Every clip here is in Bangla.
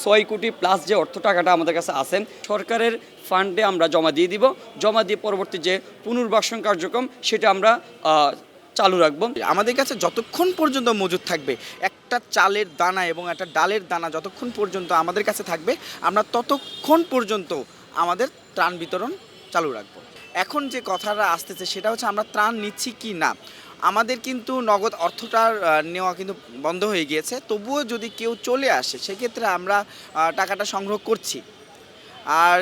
6 কোটি প্লাস যে অর্থ টাকাটা আমাদের কাছে আছে সরকারের ফান্ডে আমরা জমা দিয়ে দিব। জমা দিয়ে পরবর্তী যে পুনর্বাসন কার্যক্রম সেটা আমরা চালু রাখবো। আমাদের কাছে যতক্ষণ পর্যন্ত মজুদ থাকবে, একটা চালের দানা এবং একটা ডালের দানা যতক্ষণ পর্যন্ত আমাদের কাছে থাকবে, আমরা ততক্ষণ পর্যন্ত আমাদের ত্রাণ বিতরণ চালু রাখবো। এখন যে কথাটা আসতেছে সেটা হচ্ছে আমরা ত্রাণ নিচ্ছি কি না। আমাদের কিন্তু নগদ অর্থটার নেওয়া কিন্তু বন্ধ হয়ে গিয়েছে। তবুও যদি কেউ চলে আসে সেক্ষেত্রে আমরা টাকাটা সংগ্রহ করছি। আর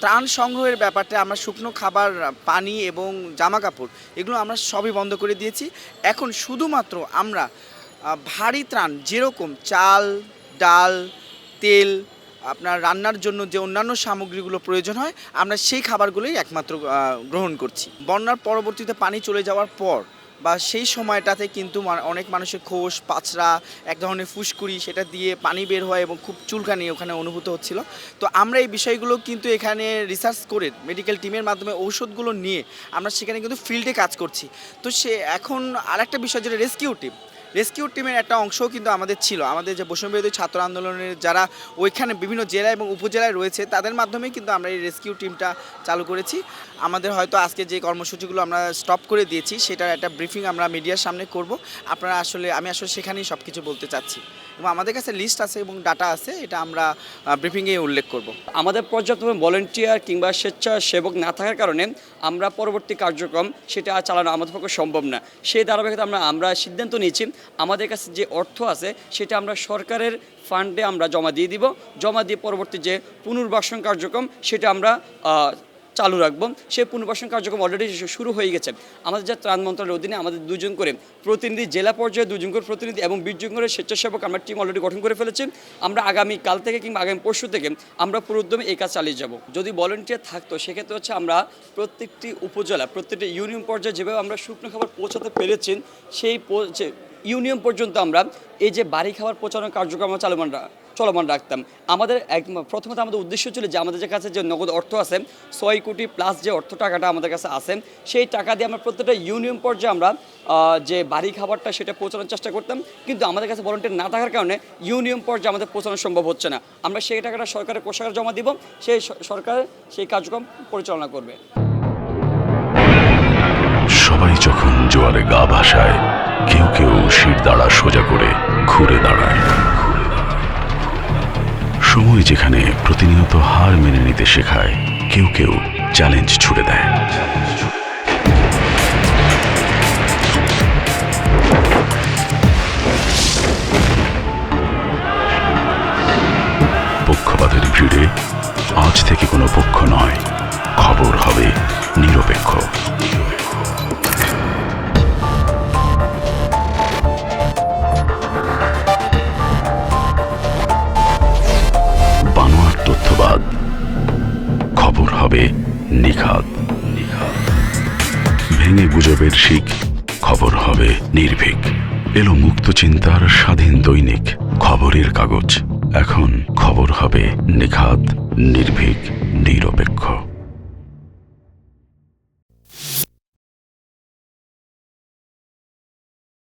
ত্রাণ সংগ্রহের ব্যাপারটা আমরা শুকনো খাবার, পানি এবং জামা কাপড় এগুলো আমরা সবই বন্ধ করে দিয়েছি। এখন শুধুমাত্র আমরা ভারী ত্রাণ যেরকম চাল, ডাল, তেল, আপনার রান্নার জন্য যে অন্যান্য সামগ্রীগুলো প্রয়োজন হয় আমরা সেই খাবারগুলোই একমাত্র গ্রহণ করছি। বন্যার পরবর্তীতে পানি চলে যাওয়ার পর বা সেই সময়টাতে কিন্তু অনেক মানুষের খোস, পাছড়া, এক ধরনের ফুসকুড়ি সেটা দিয়ে পানি বের হয় এবং খুব চুলকানি ওখানে অনুভূত হচ্ছিল। তো আমরা এই বিষয়গুলো কিন্তু এখানে রিসার্চ করে মেডিকেল টিমের মাধ্যমে ঔষধগুলো নিয়ে আমরা সেখানে কিন্তু ফিল্ডে কাজ করছি। তো এখন আরেকটা বিষয় যেটা রেস্কিউ টিমের একটা অংশও কিন্তু আমাদের ছিল। আমাদের যে বৈষম্যবিরোধী ছাত্র আন্দোলনের যারা ওইখানে বিভিন্ন জেলা এবং উপজেলায় রয়েছে তাদের মাধ্যমেই কিন্তু আমরা এই রেস্কিউ টিমটা চালু করেছি। আমাদের হয়তো আজকে যে কর্মসূচিগুলো আমরা স্টপ করে দিয়েছি সেটার একটা ব্রিফিং আমরা মিডিয়ার সামনে করব। আমি আসলে সেখানেই সব কিছু বলতে চাচ্ছি এবং আমাদের কাছে লিস্ট আছে এবং ডাটা আছে, এটা আমরা ব্রিফিংয়ে উল্লেখ করব। আমাদের পর্যাপ্ত ভলেন্টিয়ার কিংবা স্বেচ্ছাসেবক না থাকার কারণে আমরা পরবর্তী কার্যক্রম সেটা চালানো আমাদের পক্ষে সম্ভব না। সেই ধারাবাহিকতা আমরা সিদ্ধান্ত নিয়েছি আমাদের কাছে যে অর্থ আছে সেটা আমরা সরকারের ফান্ডে আমরা জমা দিয়ে দিব। জমা দিয়ে পরবর্তী যে পুনর্বাসন কার্যক্রম সেটা আমরা চালু রাখবো। সেই পুনর্বাসন কার্যক্রম অলরেডি শুরু হয়ে গেছে। আমাদের যে ত্রাণ মন্ত্রণালয়ের অধীনে আমাদের 2 জন করে প্রতিনিধি, জেলা পর্যায়ে 2 জন করে প্রতিনিধি এবং 20 জন করে স্বেচ্ছাসেবক আমরা টিম অলরেডি গঠন করে ফেলেছি। আমরা আগামী কাল থেকে কিংবা আগামী পরশু থেকে আমরা পুরো উদ্যমে এই কাজ চালিয়ে যাব। যদি ভলেন্টিয়ার থাকতো সেক্ষেত্রে হচ্ছে আমরা প্রত্যেকটি উপজেলা, প্রত্যেকটি ইউনিয়ন পর্যায়ে যেভাবে আমরা শুকনো খাবার পৌঁছাতে পেরেছি সেই ইউনিয়ন পর্যন্ত আমরা এই যে বাড়ি খাবার পৌঁছানোর কার্যক্রম চলমান রাখতাম। প্রথমত আমাদের উদ্দেশ্য ছিল যে আমাদের কাছে যে নগদ অর্থ আছে 6 কোটি প্লাস যে অর্থ টাকাটা আমাদের কাছে আছে সেই টাকা দিয়ে আমরা প্রত্যেকটা ইউনিয়ন পর্যায়ে আমরা যে বাড়ি খাবারটা সেটা পৌঁছানোর চেষ্টা করতাম। কিন্তু আমাদের কাছে ভলেন্টিয়ার না থাকার কারণে ইউনিয়ন পর্যায়ে আমাদের পৌঁছানো সম্ভব হচ্ছে না। আমরা সেই টাকাটা সরকারের কোষাগারে জমা দিব, সেই সরকার সেই কার্যক্রম পরিচালনা করবে। সবাই যখন জোয়ারে গা ভাসায়, কেউ কেউ শির দাঁড়া সোজা করে ঘুরে দাঁড়ায়। সময় যেখানে প্রতিনিয়ত হার মেনে নিতে শেখায়, কেউ কেউ চ্যালেঞ্জ ছুড়ে দেয়। পক্ষপাতের ভিড়ে আজ থেকে কোনো পক্ষ নয়, খবর হবে নিরপেক্ষ। বানোয়াট তথ্যবাদ, খবর হবে নিখাত। ভেঙে গুজবের শিক, খবর হবে নির্ভীক। এলো মুক্ত চিন্তার স্বাধীন দৈনিক খবরের কাগজ। এখন খবর হবে নিখাত, নির্ভীক, নিরপেক্ষ।